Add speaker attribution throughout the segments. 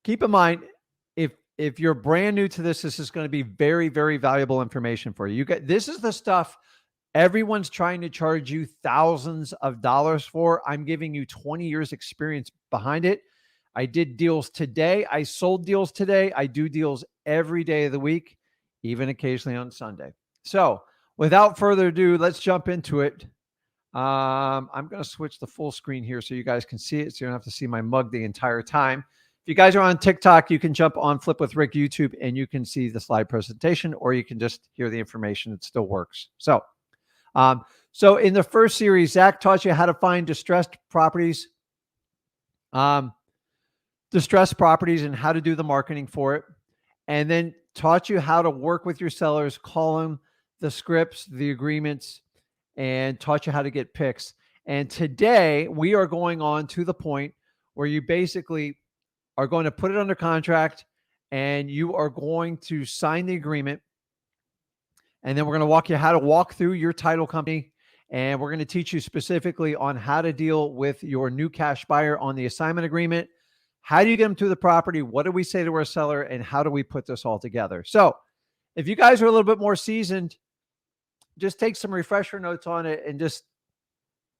Speaker 1: keep in mind, if you're brand new to this is going to be very, very valuable information for you. This is the stuff everyone's trying to charge you thousands of dollars for. I'm giving you 20 years experience behind it. I did deals today. I sold deals today. I do deals every day of the week, even occasionally on Sunday. So without further ado, let's jump into it. I'm going to switch the full screen here so you guys can see it, so you don't have to see my mug the entire time. If you guys are on TikTok, you can jump on Flip with Rick YouTube and you can see the slide presentation, or you can just hear the information. It still works. So in the first series, Zach taught you how to find distressed properties and how to do the marketing for it. And then taught you how to work with your sellers, call them, the scripts, the agreements, and taught you how to get picks. And today we are going on to the point where you basically are going to put it under contract and you are going to sign the agreement. And then we're going to walk you how to walk through your title company. And we're going to teach you specifically on how to deal with your new cash buyer on the assignment agreement. How do you get them to the property? What do we say to our seller? And how do we put this all together? So if you guys are a little bit more seasoned, just take some refresher notes on it and just,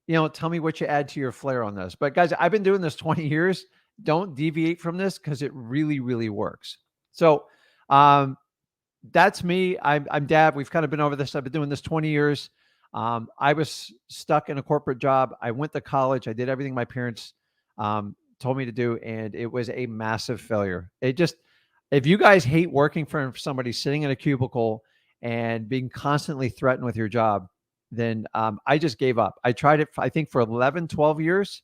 Speaker 1: tell me what you add to your flair on this. But guys, I've been doing this 20 years. Don't deviate from this because it really, really works. So that's me. I'm Dad. We've kind of been over this. I've been doing this 20 years. I was stuck in a corporate job. I went to college. I did everything my parents told me to do, and it was a massive failure. If you guys hate working for somebody sitting in a cubicle and being constantly threatened with your job, then I just gave up. I tried it, I think, for 11, 12 years,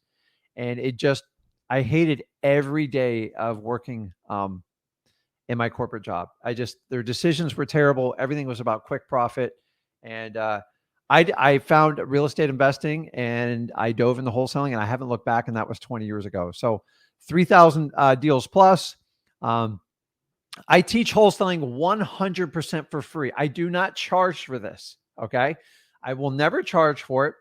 Speaker 1: and I hated every day of working in my corporate job. Their decisions were terrible. Everything was about quick profit. And I found real estate investing and I dove into wholesaling, and I haven't looked back, and that was 20 years ago. So 3,000 deals plus. I teach wholesaling 100% for free. I do not charge for this. Okay. I will never charge for it.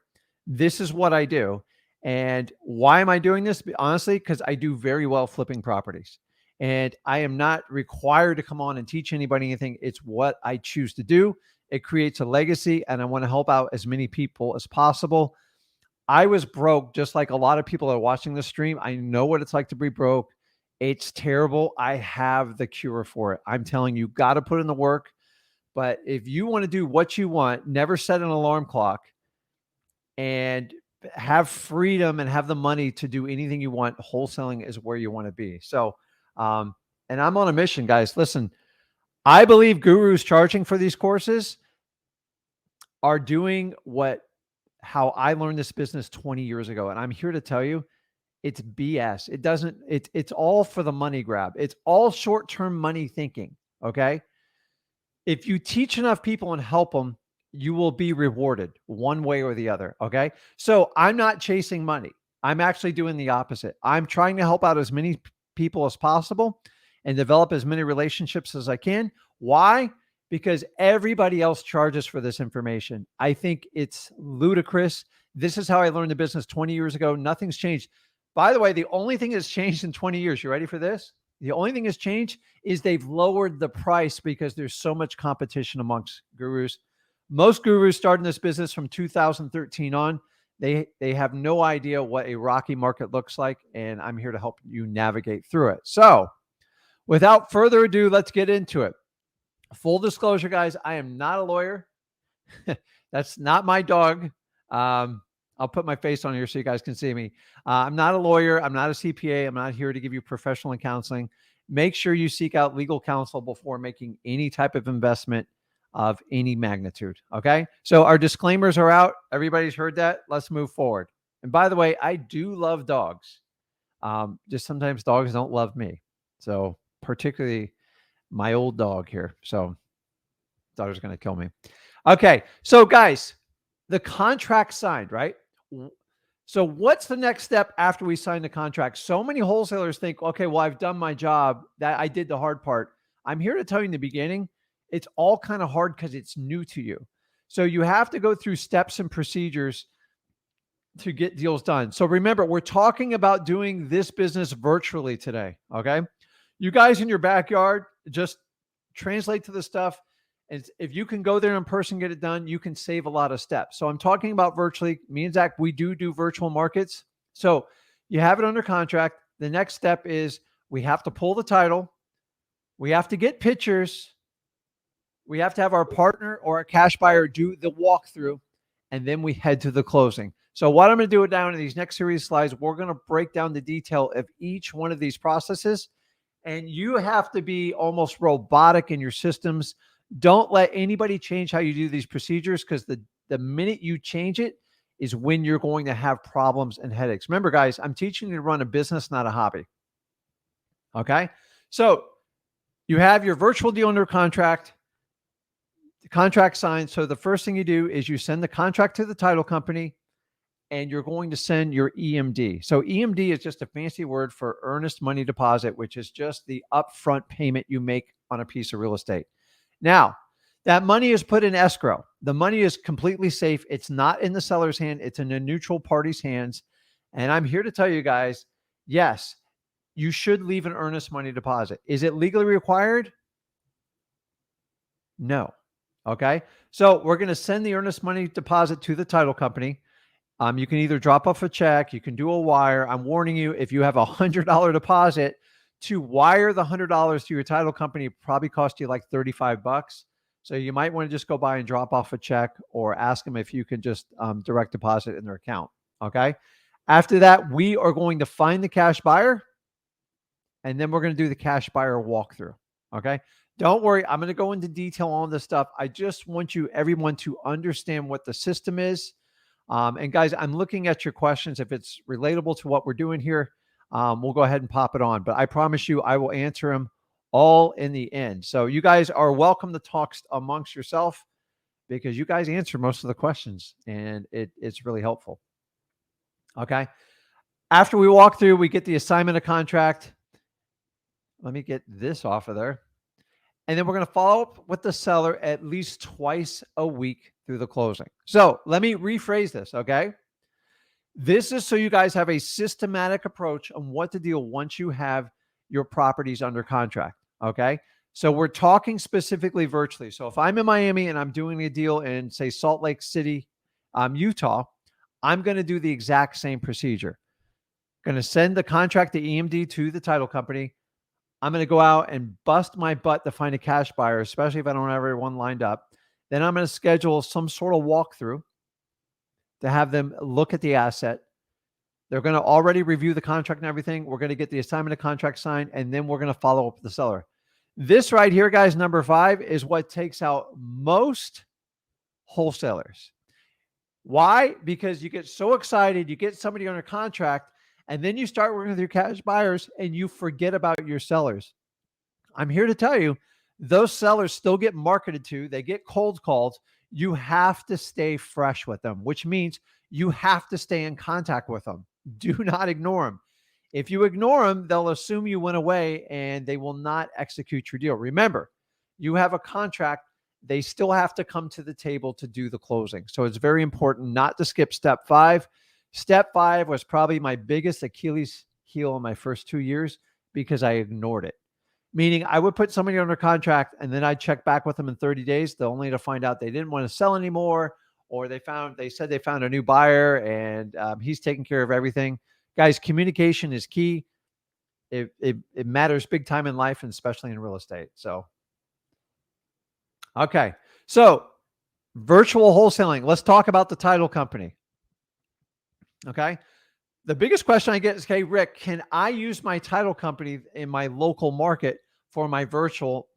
Speaker 1: This is what I do. And why am I doing this? Honestly, because I do very well flipping properties. And I am not required to come on and teach anybody anything. It's what I choose to do. It creates a legacy, and I want to help out as many people as possible. I was broke, just like a lot of people that are watching this stream. I know what it's like to be broke. It's terrible. I have the cure for it. I'm telling you, got to put in the work. But if you want to do what you want, never set an alarm clock, and have freedom and have the money to do anything you want, wholesaling is where you want to be. So, and I'm on a mission, guys. Listen, I believe gurus charging for these courses are doing how I learned this business 20 years ago. And I'm here to tell you, it's BS. It's all for the money grab. It's all short-term money thinking. Okay. If you teach enough people and help them, you will be rewarded one way or the other. Okay. So I'm not chasing money. I'm actually doing the opposite. I'm trying to help out as many people as possible and develop as many relationships as I can. Why? Because everybody else charges for this information. I think it's ludicrous. This is how I learned the business 20 years ago. Nothing's changed. By the way, the only thing that's changed in 20 years, you ready for this? The only thing that's changed is they've lowered the price because there's so much competition amongst gurus. Most gurus starting this business from 2013 on. They have no idea what a rocky market looks like, and I'm here to help you navigate through it. So without further ado, let's get into it. Full disclosure, guys, I am not a lawyer. That's not my dog. I'll put my face on here so you guys can see me. I'm not a lawyer. I'm not a CPA. I'm not here to give you professional counseling. Make sure you seek out legal counsel before making any type of investment of any magnitude. Okay. So our disclaimers are out. Everybody's heard that. Let's move forward. And by the way, I do love dogs. Just sometimes dogs don't love me. So particularly my old dog here. So daughter's going to kill me. Okay. So guys, the contract signed, right? So what's the next step after we sign the contract? So many wholesalers think, okay, well, I've done my job. That I did the hard part. I'm here to tell you in the beginning, it's all kind of hard because it's new to you. So you have to go through steps and procedures to get deals done. So remember, we're talking about doing this business virtually today. Okay. You guys in your backyard, just translate to the stuff. And if you can go there in person, get it done, you can save a lot of steps. So I'm talking about virtually. Me and Zach, we do virtual markets. So you have it under contract. The next step is we have to pull the title. We have to get pictures. We have to have our partner or a cash buyer do the walkthrough, and then we head to the closing. So what I'm going to do down in these next series of slides, we're going to break down the detail of each one of these processes, and you have to be almost robotic in your systems. Don't let anybody change how you do these procedures, because the minute you change it is when you're going to have problems and headaches. Remember, guys, I'm teaching you to run a business, not a hobby. Okay? So you have your virtual deal under contract, the contract signed. So the first thing you do is you send the contract to the title company, and you're going to send your EMD. So EMD is just a fancy word for earnest money deposit, which is just the upfront payment you make on a piece of real estate. Now, that money is put in escrow. The money is completely safe. It's not in the seller's hand. It's in a neutral party's hands. And I'm here to tell you guys, yes, you should leave an earnest money deposit. Is it legally required? No. Okay. So we're going to send the earnest money deposit to the title company. You can either drop off a check, you can do a wire. I'm warning you, if you have $100 deposit, to wire the $100 to your title company probably cost you like $35. So you might want to just go by and drop off a check, or ask them if you can just direct deposit in their account. Okay. After that, we are going to find the cash buyer, and then we're going to do the cash buyer walkthrough. Okay. Don't worry. I'm going to go into detail on this stuff. I just want everyone to understand what the system is. And guys, I'm looking at your questions. If it's relatable to what we're doing here, we'll go ahead and pop it on. But I promise you, I will answer them all in the end. So you guys are welcome to talk amongst yourself, because you guys answer most of the questions, and it's really helpful. Okay. After we walk through, we get the assignment of contract. Let me get this off of there. And then we're going to follow up with the seller at least twice a week through the closing. So let me rephrase this, okay? This is so you guys have a systematic approach on what to do once you have your properties under contract, okay? So we're talking specifically virtually. So if I'm in Miami and I'm doing a deal in, say, Salt Lake City, Utah, I'm going to do the exact same procedure. Going to send the contract, the EMD, to the title company. I'm going to go out and bust my butt to find a cash buyer, especially if I don't have everyone lined up. Then I'm going to schedule some sort of walkthrough to have them look at the asset. They're going to already review the contract and everything. We're going to get the assignment of contract signed, and then we're going to follow up with the seller. This right here, guys, number 5, is what takes out most wholesalers. Why? Because you get so excited, you get somebody under contract, and then you start working with your cash buyers and you forget about your sellers. I'm here to tell you, those sellers still get marketed to. They get cold called. You have to stay fresh with them, which means you have to stay in contact with them. Do not ignore them. If you ignore them, they'll assume you went away and they will not execute your deal. Remember, you have a contract. They still have to come to the table to do the closing. So it's very important not to skip step 5. Step 5 was probably my biggest Achilles heel in my first 2 years, because I ignored it. Meaning I would put somebody under contract, and then I'd check back with them in 30 days, only to find out they didn't want to sell anymore, or they said they found a new buyer and he's taking care of everything. Guys, communication is key. It matters big time in life, and especially in real estate. So, okay. So virtual wholesaling. Let's talk about the title company. Okay. The biggest question I get is, hey, Rick, can I use my title company in my local market for my virtual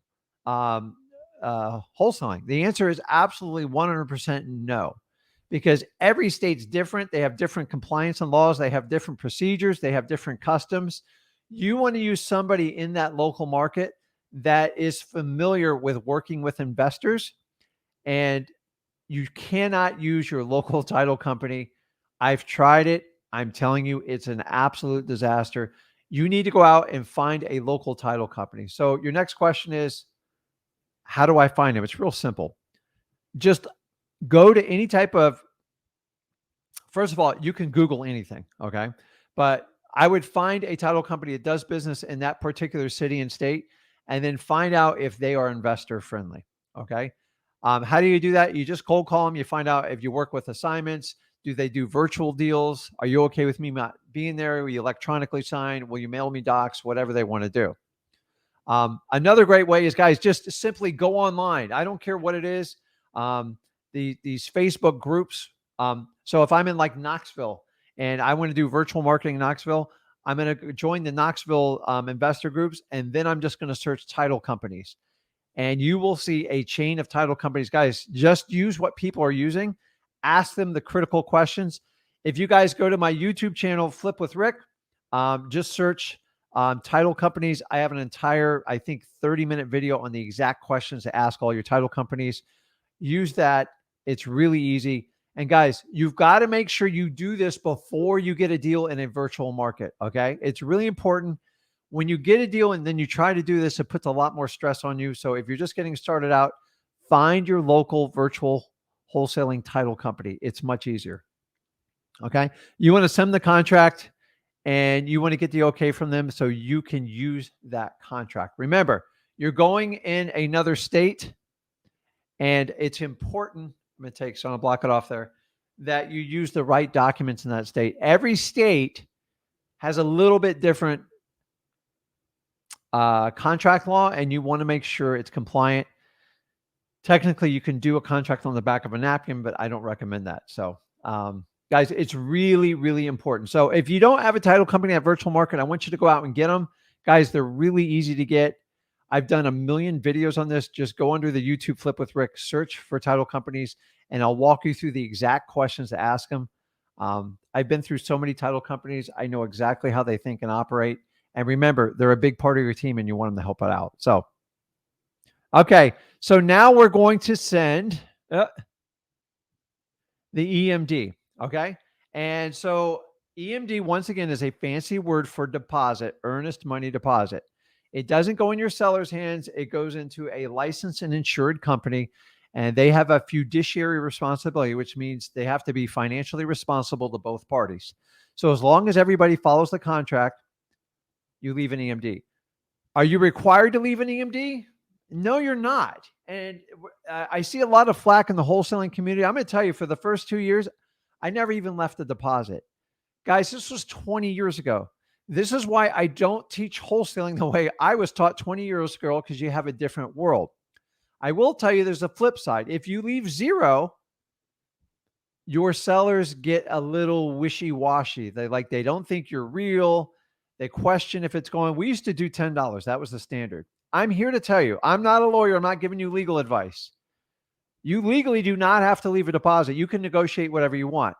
Speaker 1: wholesaling? The answer is absolutely 100% no, because every state's different. They have different compliance and laws. They have different procedures. They have different customs. You want to use somebody in that local market that is familiar with working with investors, and you cannot use your local title company. I've tried it. I'm telling you, it's an absolute disaster. You need to go out and find a local title company. So your next question is, how do I find them? It's real simple. Just go to any type of, first of all, you can Google anything, okay? But I would find a title company that does business in that particular city and state, and then find out if they are investor friendly. Okay. How do you do that? You just cold call them. You find out if you work with assignments. Do they do virtual deals? Are you okay with me not being there? Will you electronically sign? Will you mail me docs? Whatever they want to do. Another great way is, guys, just simply go online. I don't care what it is. Um, these Facebook groups. So if I'm in like Knoxville and I want to do virtual marketing in Knoxville, I'm going to join the Knoxville investor groups, and then I'm just going to search title companies, and you will see a chain of title companies. Guys, just use what people are using. Ask them the critical questions. If you guys go to my YouTube channel, Flip with Rick, just search title companies. I have an entire, I think, 30-minute video on the exact questions to ask all your title companies. Use that. It's really easy. And guys, you've got to make sure you do this before you get a deal in a virtual market. Okay. It's really important. When you get a deal and then you try to do this, it puts a lot more stress on you. So if you're just getting started out, find your local virtual wholesaling title company. It's much easier. Okay. You want to send the contract and you want to get the okay from them so you can use that contract. Remember, you're going in another state, and it's important. I'm going to take, so I'm going to block it off there, that you use the right documents in that state. Every state has a little bit different contract law, and you want to make sure it's compliant. Technically, you can do a contract on the back of a napkin, but I don't recommend that. So, guys, it's really, really important. So if you don't have a title company at virtual market, I want you to go out and get them. Guys, they're really easy to get. I've done a million videos on this. Just go under the YouTube Flip with Rick, search for title companies, and I'll walk you through the exact questions to ask them. I've been through so many title companies. I know exactly how they think and operate. And remember, they're a big part of your team and you want them to help it out. So, okay. So now we're going to send the EMD. Okay. And so EMD, once again, is a fancy word for deposit, earnest money deposit. It doesn't go in your seller's hands. It goes into a licensed and insured company, and they have a fiduciary responsibility, which means they have to be financially responsible to both parties. So as long as everybody follows the contract, you leave an EMD. Are you required to leave an EMD? No, you're not. And I see a lot of flack in the wholesaling community. I'm going to tell you, for the first 2 years, I never even left a deposit. Guys, this was 20 years ago. This is why I don't teach wholesaling the way I was taught 20 years ago, because you have a different world. I will tell you there's a flip side. If you leave zero, your sellers get a little wishy-washy. They don't think you're real. They question if it's going. We used to do $10. That was the standard. I'm here to tell you, I'm not a lawyer. I'm not giving you legal advice. You legally do not have to leave a deposit. You can negotiate whatever you want.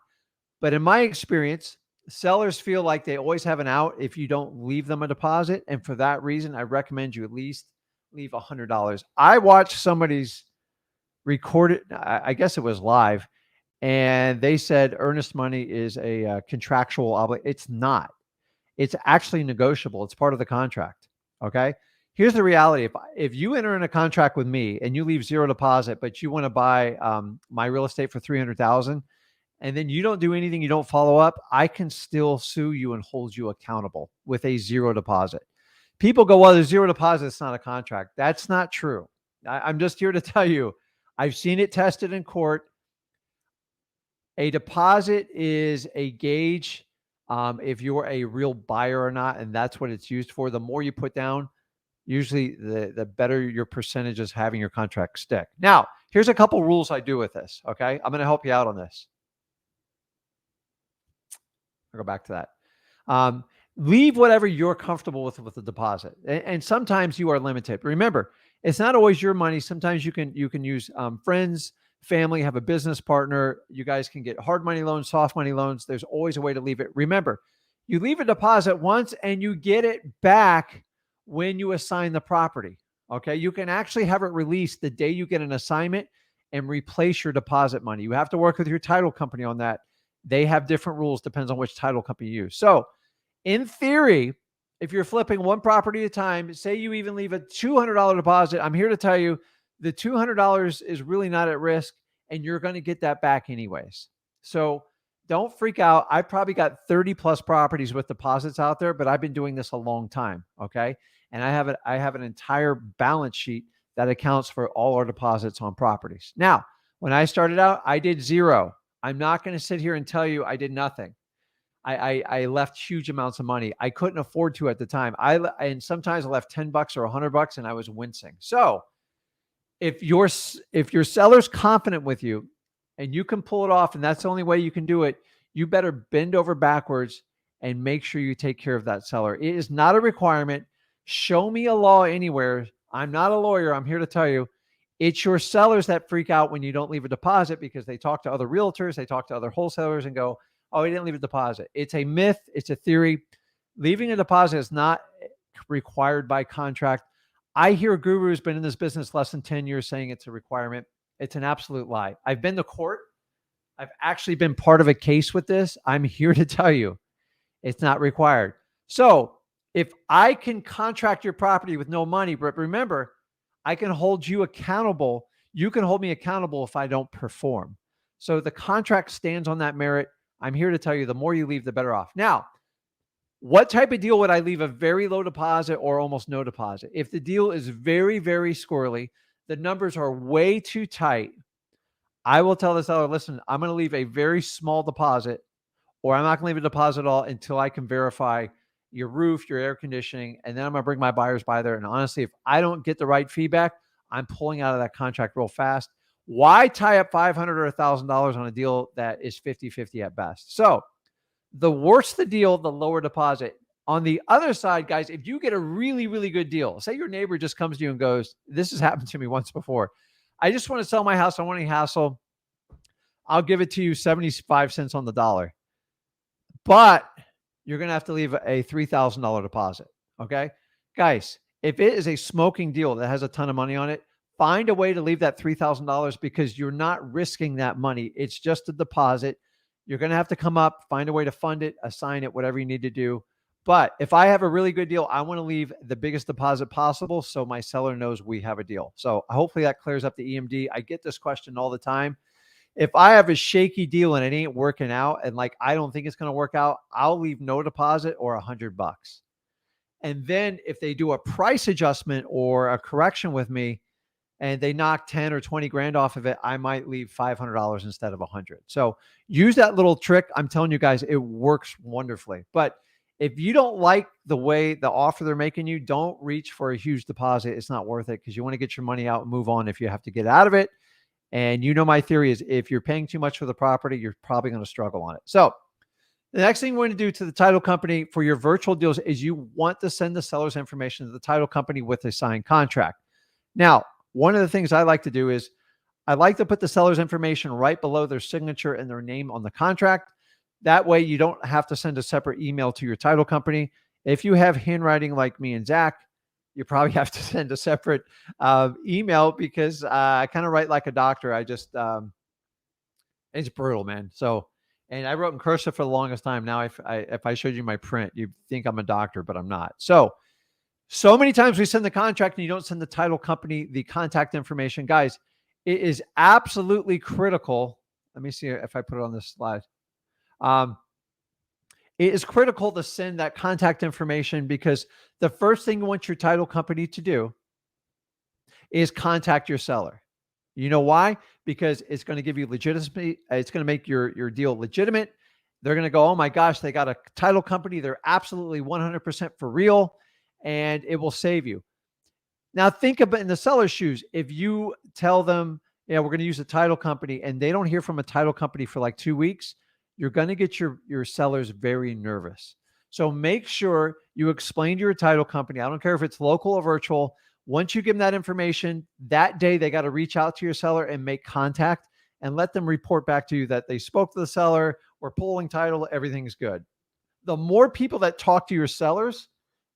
Speaker 1: But in my experience, sellers feel like they always have an out if you don't leave them a deposit. And for that reason, I recommend you at least leave $100. I watched somebody's recorded, I guess it was live, and they said earnest money is a contractual obligation. It's not. It's actually negotiable. It's part of the contract. Okay. Here's the reality. If you enter in a contract with me and you leave zero deposit, but you want to buy my real estate for $300,000, and then you don't do anything, you don't follow up, I can still sue you and hold you accountable with a zero deposit. People go, well, there's zero deposit, it's not a contract. That's not true. I'm just here to tell you, I've seen it tested in court. A deposit is a gauge if you're a real buyer or not, and that's what it's used for. The more you put down, usually the better your percentage is having your contract stick. Now, here's a couple rules I do with this, okay? I'm going to help you out on this. I'll go back to that. Leave whatever you're comfortable with the deposit. And sometimes you are limited. Remember, it's not always your money. Sometimes you can use friends, family, have a business partner. You guys can get hard money loans, soft money loans. There's always a way to leave it. Remember, you leave a deposit once and you get it back when you assign the property. Okay. You can actually have it released the day you get an assignment and replace your deposit money. You have to work with your title company on that. They have different rules, depends on which title company you use. So in theory, if you're flipping one property at a time, say you even leave a $200 deposit, I'm here to tell you the $200 is really not at risk, and you're going to get that back anyways. So don't freak out. I probably got 30 plus properties with deposits out there, but I've been doing this a long time. Okay. And I have an entire balance sheet that accounts for all our deposits on properties. Now, when I started out, I did zero. I'm not going to sit here and tell you I did nothing. I left huge amounts of money. I couldn't afford to at the time. And sometimes I left $10 or $100 and I was wincing. So if your seller's confident with you and you can pull it off, and that's the only way you can do it, you better bend over backwards and make sure you take care of that seller. It is not a requirement. Show me a law anywhere. I'm not a lawyer. I'm here to tell you it's your sellers that freak out when you don't leave a deposit because they talk to other realtors, they talk to other wholesalers and go, oh, he didn't leave a deposit. It's a myth. It's a theory. Leaving a deposit is not required by contract. I hear a guru who's been in this business less than 10 years saying it's a requirement. It's an absolute lie. I've been to court. I've actually been part of a case with this. I'm here to tell you it's not required. So if I can contract your property with no money, but remember, I can hold you accountable. You can hold me accountable if I don't perform. So the contract stands on that merit. I'm here to tell you the more you leave, the better off. Now, what type of deal would I leave a very low deposit or almost no deposit? If the deal is very, very squirrely, the numbers are way too tight, I will tell the seller, listen, I'm going to leave a very small deposit, or I'm not going to leave a deposit at all until I can verify your roof, your air conditioning, and then I'm going to bring my buyers by there. And honestly, if I don't get the right feedback, I'm pulling out of that contract real fast. Why tie up $500 or $1,000 on a deal that is 50-50 at best? So the worse the deal, the lower deposit. On the other side, guys, if you get a really, really good deal, say your neighbor just comes to you and goes, this has happened to me once before. I just want to sell my house. I want any hassle. I'll give it to you 75 cents on the dollar. But you're going to have to leave a $3,000 deposit. Okay. Guys, if it is a smoking deal that has a ton of money on it, find a way to leave that $3,000 because you're not risking that money. It's just a deposit. You're going to have to come up, find a way to fund it, assign it, whatever you need to do. But if I have a really good deal, I want to leave the biggest deposit possible so my seller knows we have a deal. So hopefully that clears up the EMD. I get this question all the time. If I have a shaky deal and it ain't working out and like I don't think it's going to work out, I'll leave no deposit or $100. And then if they do a price adjustment or a correction with me, and they knock 10 or 20 grand off of it, I might leave $500 instead of 100. So use that little trick. I'm telling you guys, it works wonderfully. But if you don't like the way the offer they're making you, don't reach for a huge deposit. It's not worth it because you want to get your money out and move on if you have to get out of it. And you know, my theory is if you're paying too much for the property, you're probably going to struggle on it. So the next thing we're going to do to the title company for your virtual deals is you want to send the seller's information to the title company with a signed contract. Now, one of the things I like to do is I like to put the seller's information right below their signature and their name on the contract. That way you don't have to send a separate email to your title company. If you have handwriting like me and Zach, you probably have to send a separate email because I kind of write like a doctor. It's brutal, man. So, and I wrote in cursive for the longest time. Now, if I showed you my print, you'd think I'm a doctor, but I'm not. So many times we send the contract and you don't send the title company the contact information. Guys, it is absolutely critical. Let me see if I put it on this slide. It is critical to send that contact information because the first thing you want your title company to do is contact your seller. You know why? Because it's going to give you legitimacy. It's going to make your deal legitimate. They're going to go, oh my gosh, they got a title company. They're absolutely 100% for real. And it will save you. Now think about in the seller's shoes. If you tell them, yeah, we're going to use a title company and they don't hear from a title company for like 2 weeks, you're going to get your sellers very nervous. So make sure you explain to your title company. I don't care if it's local or virtual. Once you give them that information, that day they got to reach out to your seller and make contact and let them report back to you that they spoke to the seller, we're pulling title, everything's good. The more people that talk to your sellers,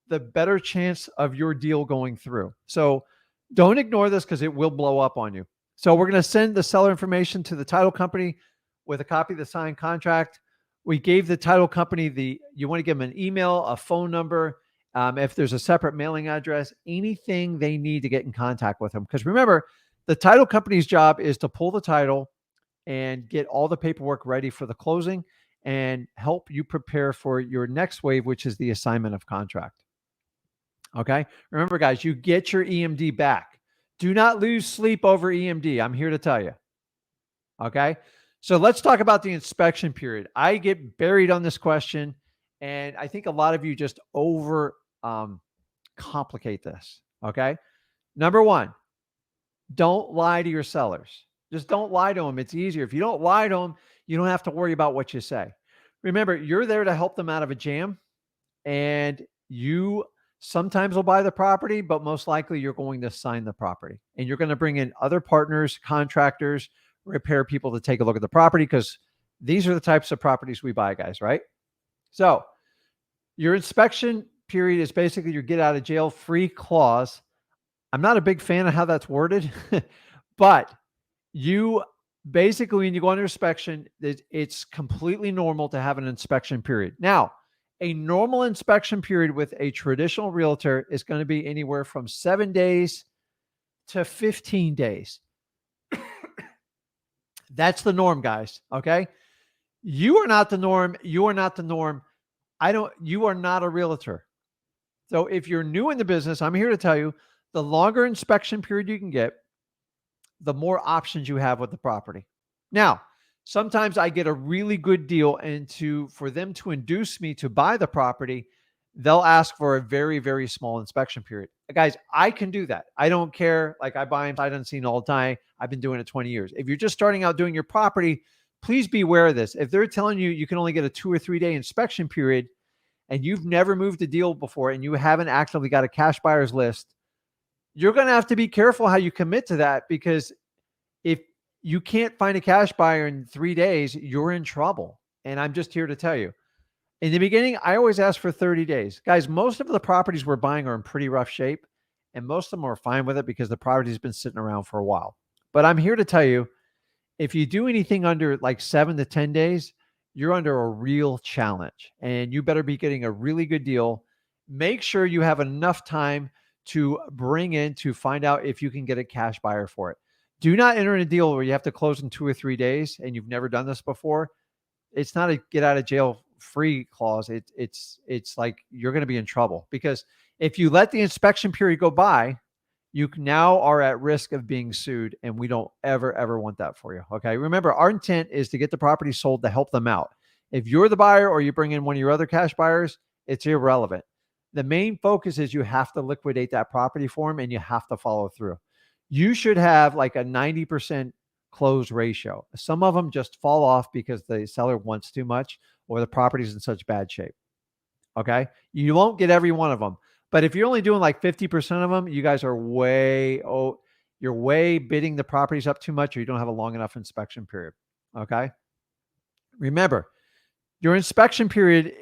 Speaker 1: the better chance of your deal going through. So don't ignore this because it will blow up on you. So we're going to send the seller information to the title company with a copy of the signed contract. We gave the title company you want to give them an email, a phone number, if there's a separate mailing address, anything they need to get in contact with them. Because remember, the title company's job is to pull the title and get all the paperwork ready for the closing. and help you prepare for your next wave, which is the assignment of contract. Okay. Remember, guys, you get your EMD back. Do not lose sleep over EMD. I'm here to tell you. Okay. So let's talk about the inspection period. I get buried on this question, and I think a lot of you just over complicate this. Okay. Number one, don't lie to your sellers. Just don't lie to them. It's easier. If you don't lie to them, you don't have to worry about what you say. Remember, you're there to help them out of a jam, and you sometimes will buy the property, but most likely you're going to sign the property, and you're going to bring in other partners, contractors, repair people to take a look at the property, because these are the types of properties we buy, guys, right? So your inspection period is basically your get out of jail free clause. I'm not a big fan of how that's worded, but you basically, when you go under inspection, it's completely normal to have an inspection period. Now, a normal inspection period with a traditional realtor is going to be anywhere from 7 days to 15 days. That's the norm, guys. Okay. You are not the norm. You are not the norm. You are not a realtor. So if you're new in the business, I'm here to tell you, the longer inspection period you can get, the more options you have with the property. Now, sometimes I get a really good deal, and for them to induce me to buy the property, they'll ask for a very, very small inspection period. Guys, I can do that. I don't care. Like, I buy them sight unseen all the time. I've been doing it 20 years. If you're just starting out doing your property, please be aware of this. If they're telling you you can only get a 2 or 3 day inspection period, and you've never moved a deal before, and you haven't actively got a cash buyers list, you're going to have to be careful how you commit to that, because if you can't find a cash buyer in 3 days, you're in trouble. And I'm just here to tell you, in the beginning, I always ask for 30 days. Guys, most of the properties we're buying are in pretty rough shape, and most of them are fine with it because the property's been sitting around for a while. But I'm here to tell you, if you do anything under like 7 to 10 days, you're under a real challenge, and you better be getting a really good deal. Make sure you have enough time to bring in to find out if you can get a cash buyer for it. Do not enter in a deal where you have to close in 2 or 3 days and you've never done this before. It's not a get out of jail free clause. It's like you're going to be in trouble, because if you let the inspection period go by, you now are at risk of being sued, and we don't ever want that for you. Okay. Remember, our intent is to get the property sold to help them out. If you're the buyer or you bring in one of your other cash buyers, it's irrelevant. The main focus is you have to liquidate that property for them, and you have to follow through. You should have like a 90% close ratio. Some of them just fall off because the seller wants too much, or the property's in such bad shape. Okay. You won't get every one of them, but if you're only doing like 50% of them, you guys are you're way bidding the properties up too much, or you don't have a long enough inspection period. Okay. Remember, your inspection period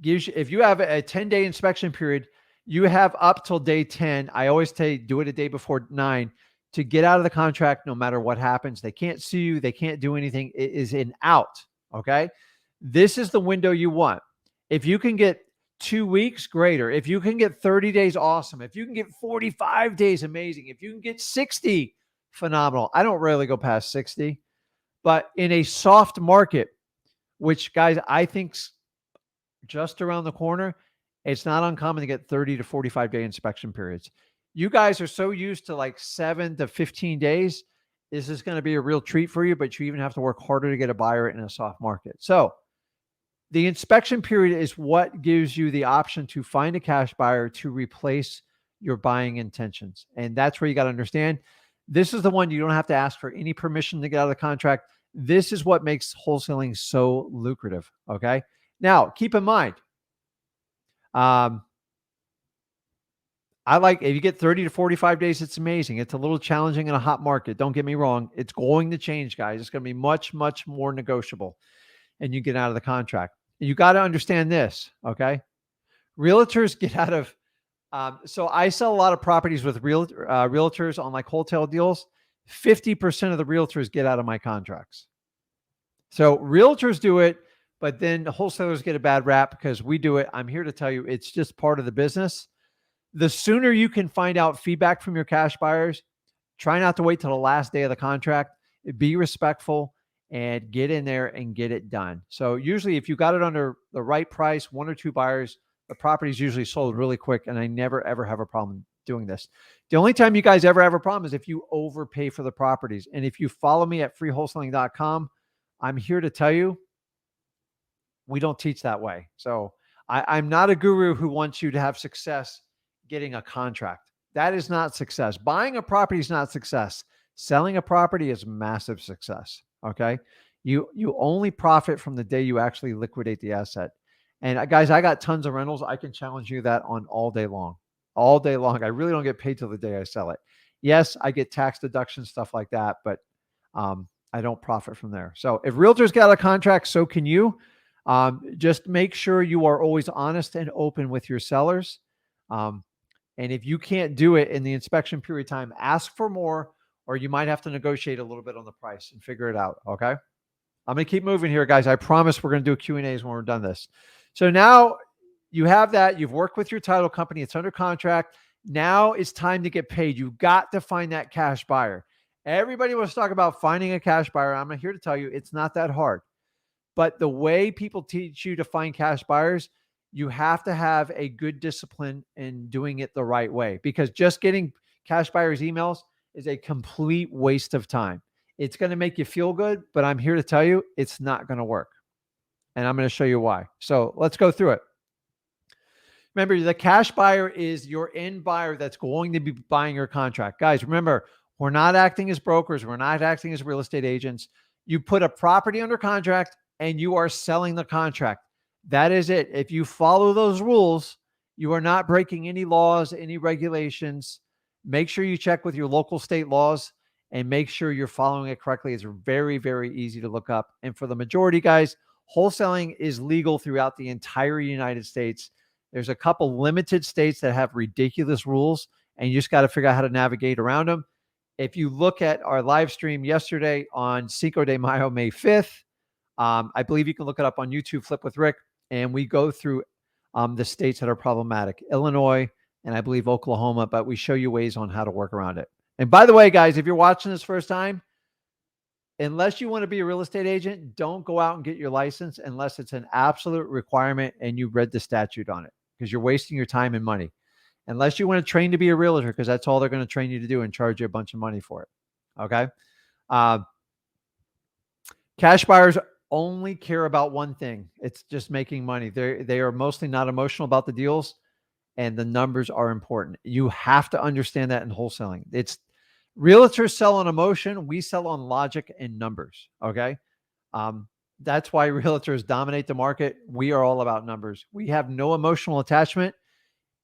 Speaker 1: gives you, if you have a 10-day inspection period, you have up till day 10. I always say do it a day before 9 to get out of the contract no matter what happens. They can't sue you. They can't do anything. It is an out. Okay. This is the window you want. If you can get 2 weeks, greater. If you can get 30 days, awesome. If you can get 45 days, amazing. If you can get 60, phenomenal. I don't really go past 60, but in a soft market, which, guys, I think's just around the corner, it's not uncommon to get 30 to 45 day inspection periods. You guys are so used to like 7 to 15 days. This is going to be a real treat for you, but you even have to work harder to get a buyer in a soft market. So the inspection period is what gives you the option to find a cash buyer to replace your buying intentions. And that's where you got to understand, this is the one you don't have to ask for any permission to get out of the contract. This is what makes wholesaling so lucrative. Okay. Now, keep in mind, if you get 30 to 45 days, it's amazing. It's a little challenging in a hot market. Don't get me wrong. It's going to change, guys. It's going to be much more negotiable, and you get out of the contract. You got to understand this. Okay. Realtors get out of, so I sell a lot of properties with realtors on like wholesale deals. 50% of the realtors get out of my contracts. So realtors do it, but then wholesalers get a bad rap because we do it. I'm here to tell you, it's just part of the business. The sooner you can find out feedback from your cash buyers, try not to wait till the last day of the contract. Be respectful and get in there and get it done. So usually if you got it under the right price, one or two buyers, the property is usually sold really quick. And I never, ever have a problem doing this. The only time you guys ever have a problem is if you overpay for the properties. And if you follow me at freewholesaling.com, I'm here to tell you, we don't teach that way. So I'm not a guru who wants you to have success getting a contract. That is not success. Buying a property is not success. Selling a property is massive success. Okay. You only profit from the day you actually liquidate the asset. And guys, I got tons of rentals. I can challenge you that on all day long. All day long. I really don't get paid till the day I sell it. Yes, I get tax deductions, stuff like that, but I don't profit from there. So if realtors got a contract, so can you. Just make sure you are always honest and open with your sellers. And if you can't do it in the inspection period time, ask for more, or you might have to negotiate a little bit on the price and figure it out. Okay. I'm going to keep moving here, guys. I promise we're going to do Q&As when we're done this. So now you have that. You've worked with your title company. It's under contract. Now it's time to get paid. You've got to find that cash buyer. Everybody wants to talk about finding a cash buyer. I'm here to tell you it's not that hard. But the way people teach you to find cash buyers, you have to have a good discipline in doing it the right way, because just getting cash buyers' emails is a complete waste of time. It's going to make you feel good, but I'm here to tell you it's not going to work. And I'm going to show you why. So let's go through it. Remember, the cash buyer is your end buyer that's going to be buying your contract. Guys, remember, we're not acting as brokers. We're not acting as real estate agents. You put a property under contract and you are selling the contract. That is it. If you follow those rules, you are not breaking any laws, any regulations. Make sure you check with your local state laws and make sure you're following it correctly. It's very, very easy to look up. And for the majority, guys, wholesaling is legal throughout the entire United States. There's a couple limited states that have ridiculous rules, and you just got to figure out how to navigate around them. If you look at our live stream yesterday on Cinco de Mayo, May 5th, I believe you can look it up on YouTube, Flip with Rick, and we go through the states that are problematic, Illinois, and I believe Oklahoma, but we show you ways on how to work around it. And by the way, guys, if you're watching this first time, unless you want to be a real estate agent, don't go out and get your license unless it's an absolute requirement and you read the statute on it, because you're wasting your time and money. Unless you want to train to be a realtor, because that's all they're going to train you to do and charge you a bunch of money for it. Okay. Cash buyers only care about one thing. It's just making money. They are mostly not emotional about the deals, and the numbers are important. You have to understand that in wholesaling. It's realtors sell on emotion. We sell on logic and numbers. Okay. That's why realtors dominate the market. We are all about numbers. We have no emotional attachment,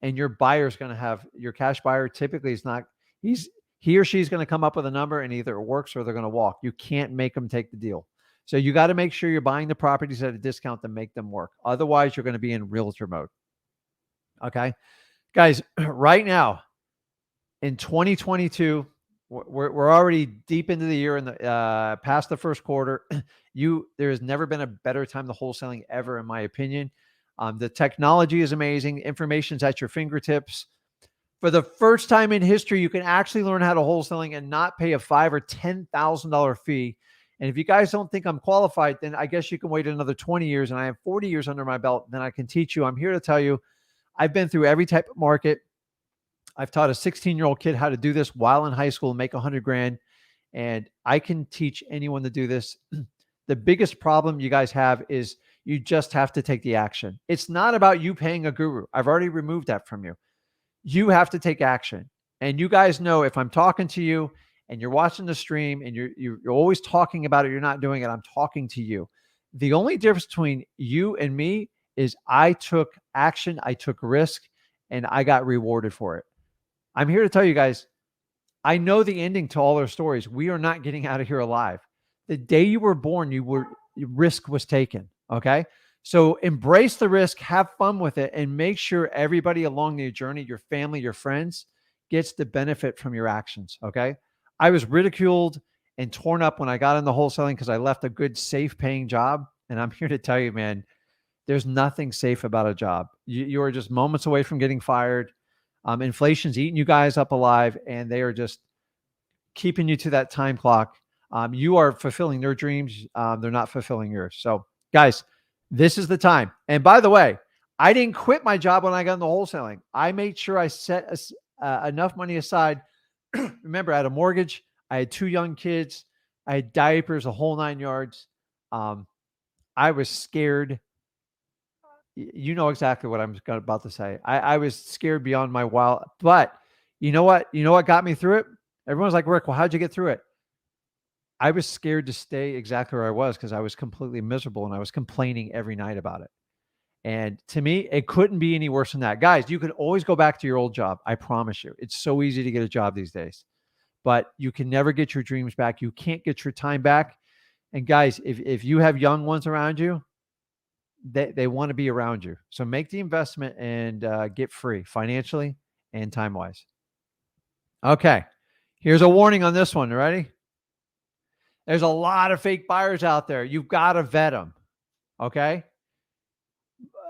Speaker 1: and your buyer's going to have, your cash buyer typically is not, he or she's going to come up with a number and either it works or they're going to walk. You can't make them take the deal. So you got to make sure you're buying the properties at a discount to make them work. Otherwise, you're going to be in realtor mode. Okay. Guys, right now in 2022, we're already deep into the year and past the first quarter. There has never been a better time to wholesaling ever, in my opinion. The technology is amazing. Information's at your fingertips. For the first time in history, you can actually learn how to wholesaling and not pay a $5,000 or $10,000 fee. And if you guys don't think I'm qualified, then I guess you can wait another 20 years and I have 40 years under my belt. Then I can teach you. I'm here to tell you, I've been through every type of market. I've taught a 16-year-old kid how to do this while in high school and make $100,000. And I can teach anyone to do this. The biggest problem you guys have is you just have to take the action. It's not about you paying a guru. I've already removed that from you. You have to take action. And you guys know, if I'm talking to you and you're watching the stream and you're always talking about it, you're not doing it, I'm talking to you. The only difference between you and me is I took action, I took risk, and I got rewarded for it. I'm here to tell you guys, I know the ending to all our stories. We are not getting out of here alive. The day you were born, your risk was taken. Okay. So embrace the risk, have fun with it, and make sure everybody along the journey, your family, your friends, gets the benefit from your actions. Okay. I was ridiculed and torn up when I got into wholesaling because I left a good, safe paying job. And I'm here to tell you, man, there's nothing safe about a job. You are just moments away from getting fired. Inflation's eating you guys up alive, and they are just keeping you to that time clock. You are fulfilling their dreams. They're not fulfilling yours. So, guys, this is the time. And by the way, I didn't quit my job when I got into wholesaling. I made sure I set enough money aside. Remember, I had a mortgage. I had 2 young kids. I had diapers, the whole 9 yards. Um, I was scared. You know exactly what I'm about to say. I was scared beyond my wild. But you know what? You know what got me through it? Everyone's like, Rick, well, how'd you get through it? I was scared to stay exactly where I was because I was completely miserable and I was complaining every night about it. And to me, it couldn't be any worse than that. Guys, you can always go back to your old job. I promise you. It's so easy to get a job these days, but you can never get your dreams back. You can't get your time back. And guys, if you have young ones around you, they want to be around you. So make the investment and get free financially and time wise. Okay. Here's a warning on this one. Ready? There's a lot of fake buyers out there. You've got to vet them. Okay.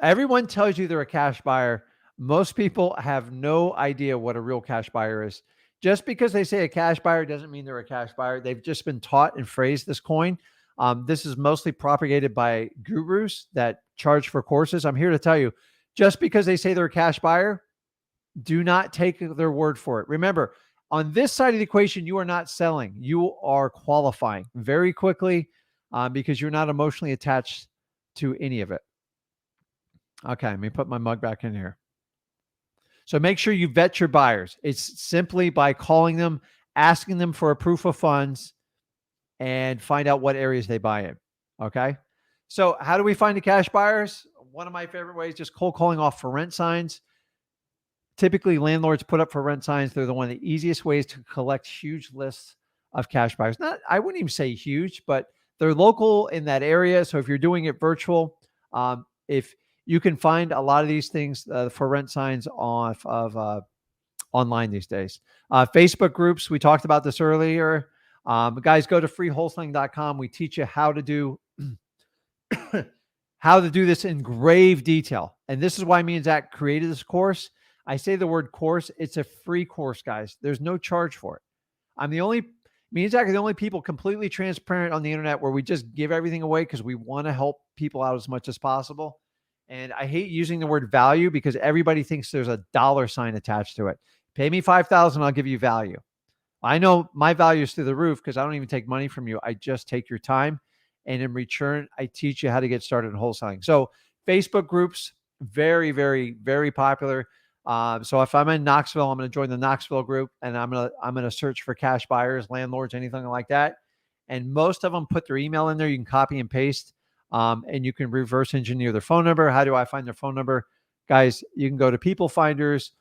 Speaker 1: Everyone tells you they're a cash buyer. Most people have no idea what a real cash buyer is. Just because they say a cash buyer doesn't mean they're a cash buyer. They've just been taught and phrased this coin. This is mostly propagated by gurus that charge for courses. I'm here to tell you, just because they say they're a cash buyer, do not take their word for it. Remember, on this side of the equation, you are not selling. You are qualifying very quickly because you're not emotionally attached to any of it. Okay, let me put my mug back in here. So make sure you vet your buyers. It's simply by calling them, asking them for a proof of funds, and find out what areas they buy in. Okay. So how do we find the cash buyers? One of my favorite ways, just cold calling off for rent signs. Typically, landlords put up for rent signs. They're one of the easiest ways to collect huge lists of cash buyers. Not, I wouldn't even say huge, but they're local in that area. So if you're doing it virtual, if you can find a lot of these things for rent signs off of online these days. Facebook groups, we talked about this earlier. Guys, go to freewholesaling.com. We teach you how to do this in grave detail. And this is why me and Zach created this course. I say the word course. It's a free course, guys. There's no charge for it. Me and Zach are the only people completely transparent on the internet where we just give everything away because we want to help people out as much as possible. And I hate using the word value because everybody thinks there's a dollar sign attached to it. Pay me $5,000, I'll give you value. I know my value is through the roof because I don't even take money from you. I just take your time. And in return, I teach you how to get started in wholesaling. So Facebook groups, very, very, very popular. So if I'm in Knoxville, I'm going to join the Knoxville group and I'm going to search for cash buyers, landlords, anything like that. And most of them put their email in there. You can copy and paste. And you can reverse engineer their phone number. How do I find their phone number? Guys, you can go to People Finders.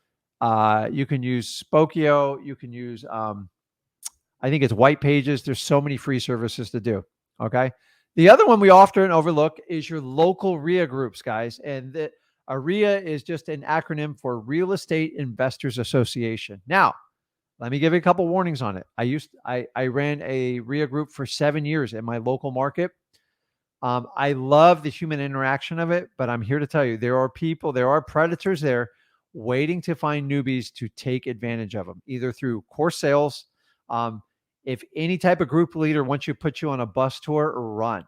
Speaker 1: You can use Spokio. You can use, I think it's White Pages. There's so many free services to do. Okay. The other one we often overlook is your local RIA groups, guys. And a RIA is just an acronym for Real Estate Investors Association. Now, let me give you a couple warnings on it. I ran a RIA group for 7 years in my local market. I love the human interaction of it, but I'm here to tell you, there are predators there waiting to find newbies to take advantage of them, either through course sales. If any type of group leader wants you to put you on a bus tour, run.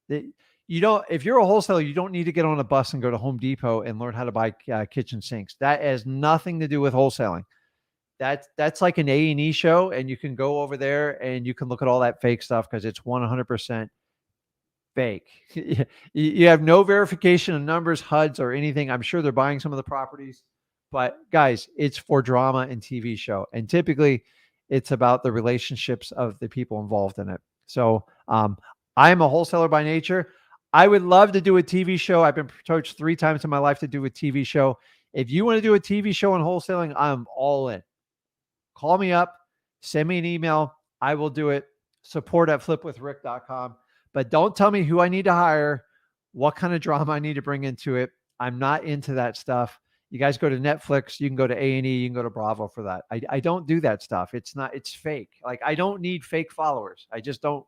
Speaker 1: If you're a wholesaler, you don't need to get on a bus and go to Home Depot and learn how to buy kitchen sinks. That has nothing to do with wholesaling. That's like an A&E show, and you can go over there and you can look at all that fake stuff because it's 100% fake. You have no verification of numbers, HUDs, or anything. I'm sure they're buying some of the properties, but guys, it's for drama and TV show. And typically it's about the relationships of the people involved in it. So I'm a wholesaler by nature. I would love to do a TV show. I've been approached 3 times in my life to do a TV show. If you want to do a TV show on wholesaling, I'm all in. Call me up, send me an email. I will do it. support@flipwithrick.com. But don't tell me who I need to hire, what kind of drama I need to bring into it. I'm not into that stuff. You guys go to Netflix, you can go to A&E, you can go to Bravo for that. I don't do that stuff. It's fake. Like, I don't need fake followers. I just don't.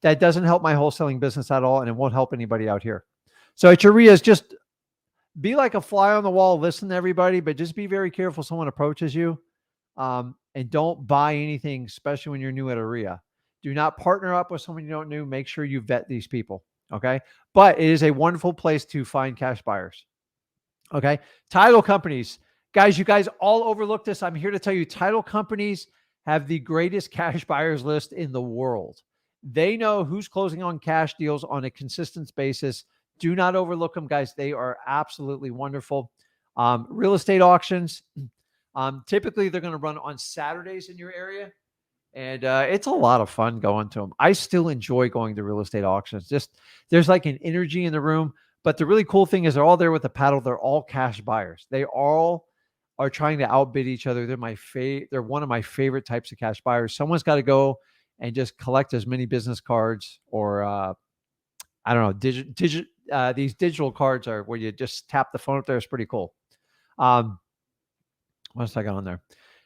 Speaker 1: That doesn't help my wholesaling business at all, and it won't help anybody out here. So at your RIAs, just be like a fly on the wall, listen to everybody, but just be very careful someone approaches you. And don't buy anything, especially when you're new at a RIA. Do not partner up with someone you don't know. Make sure you vet these people. Okay. But it is a wonderful place to find cash buyers. Okay. Title companies. Guys, you guys all overlook this. I'm here to tell you title companies have the greatest cash buyers list in the world. They know who's closing on cash deals on a consistent basis. Do not overlook them, guys. They are absolutely wonderful. Real estate auctions. Typically, they're going to run on Saturdays in your area. And it's a lot of fun going to them. I still enjoy going to real estate auctions. Just there's like an energy in the room. But the really cool thing is they're all there with a paddle. They're all cash buyers. They all are trying to outbid each other. They're one of my favorite types of cash buyers. Someone's got to go and just collect as many business cards or I don't know, these digital cards are where you just tap the phone up there. It's pretty cool. What else I got on there?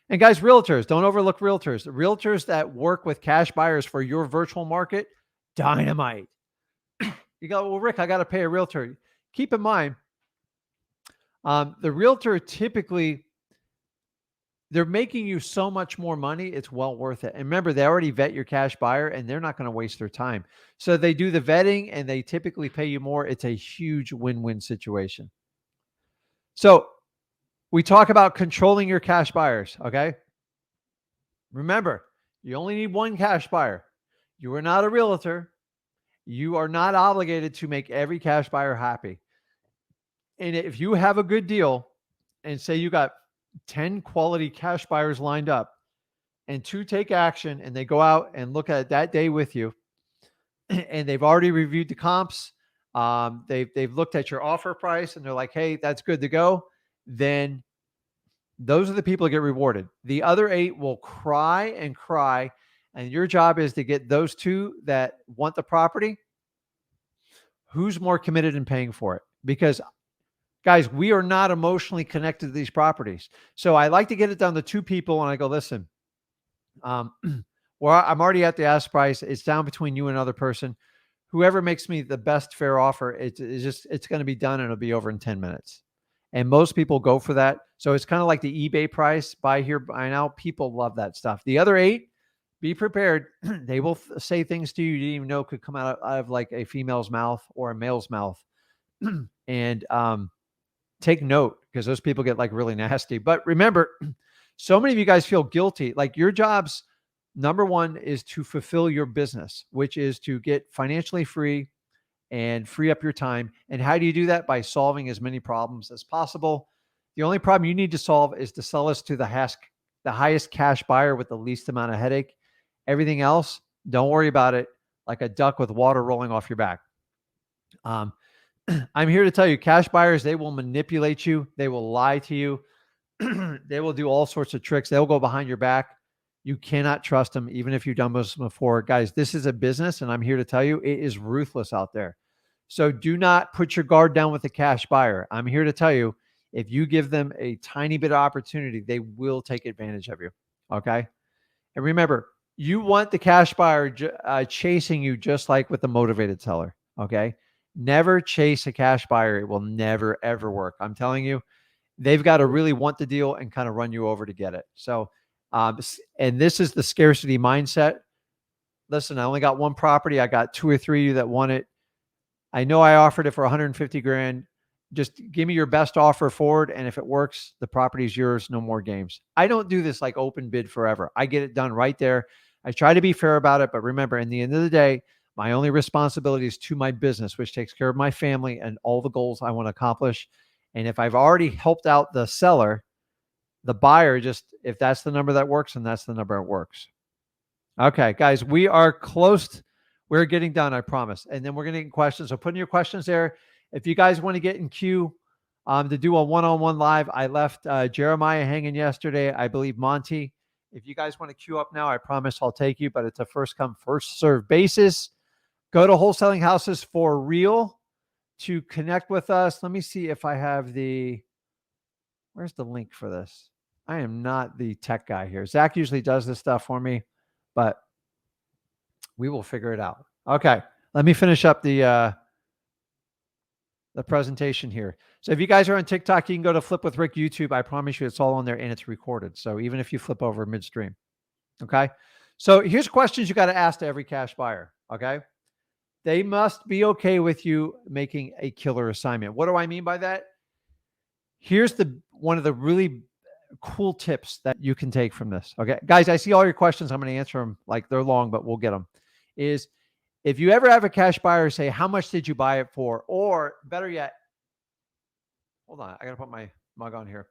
Speaker 1: And guys, realtors, don't overlook realtors. The realtors that work with cash buyers for your virtual market, dynamite. You go, well, Rick, I got to pay a realtor. Keep in mind, the realtor typically, they're making you so much more money, it's well worth it. And remember, they already vet your cash buyer and they're not going to waste their time. So they do the vetting and they typically pay you more. It's a huge win-win situation. So we talk about controlling your cash buyers, okay? Remember, you only need one cash buyer. You are not a realtor. You are not obligated to make every cash buyer happy. And if you have a good deal and say you got 10 quality cash buyers lined up and 2 take action and they go out and look at it that day with you and they've already reviewed the comps, they've looked at your offer price and they're like, hey, that's good to go, then those are the people that get rewarded. The other 8 will cry and cry. And your job is to get those 2 that want the property. Who's more committed in paying for it? Because guys, we are not emotionally connected to these properties. So I like to get it down to 2 people and I go, listen, well, I'm already at the ask price. It's down between you and another person. Whoever makes me the best fair offer, it's going to be done and it'll be over in 10 minutes. And most people go for that. So it's kind of like the eBay price, buy here, buy now. People love that stuff. The other 8, be prepared. They will say things to you you didn't even know could come out of like a female's mouth or a male's mouth. And take note because those people get like really nasty. But remember, so many of you guys feel guilty. Like your job's number 1 is to fulfill your business, which is to get financially free and free up your time. And how do you do that? By solving as many problems as possible. The only problem you need to solve is to sell us to the highest cash buyer with the least amount of headache. Everything else, don't worry about it. Like a duck with water rolling off your back. I'm here to tell you, cash buyers, they will manipulate you. They will lie to you. They will do all sorts of tricks. They'll go behind your back. You cannot trust them, even if you've done this before. Guys, this is a business, and I'm here to tell you, it is ruthless out there. So do not put your guard down with the cash buyer. I'm here to tell you, if you give them a tiny bit of opportunity, they will take advantage of you, okay? And remember, you want the cash buyer chasing you just like with the motivated seller, okay? Never chase a cash buyer. It will never, ever work. I'm telling you, they've got to really want the deal and kind of run you over to get it. So, and this is the scarcity mindset. Listen, I only got one property. I got 2 or 3 that want it. I know I offered it for 150 grand. Just give me your best offer forward. And if it works, the property is yours. No more games. I don't do this like open bid forever. I get it done right there. I try to be fair about it. But remember, in the end of the day, my only responsibility is to my business, which takes care of my family and all the goals I want to accomplish. And if I've already helped out the seller, the buyer, just if that's the number that works, and that's the number that works. Okay, guys, we are close. We're getting done, I promise. And then we're going to get questions. So put in your questions there. If you guys want to get in queue to do a one-on-one live, I left Jeremiah hanging yesterday. I believe Monty. If you guys want to queue up now, I promise I'll take you, but it's a first come, first serve basis. Go to Wholesaling Houses for Real to connect with us. Let me see if I have where's the link for this? I am not the tech guy here. Zach usually does this stuff for me, but we will figure it out. Okay. Let me finish up the presentation here. So if you guys are on TikTok, you can go to Flip with Rick YouTube. I promise you it's all on there and it's recorded. So even if you flip over midstream. Okay. So here's questions you got to ask to every cash buyer. Okay. They must be okay with you making a killer assignment. What do I mean by that? Here's the one of the really cool tips that you can take from this. Okay. Guys, I see all your questions. I'm going to answer them like they're long, but we'll get them. Is if you ever have a cash buyer say, how much did you buy it for? Or better yet, hold on, I got to put my mug on here.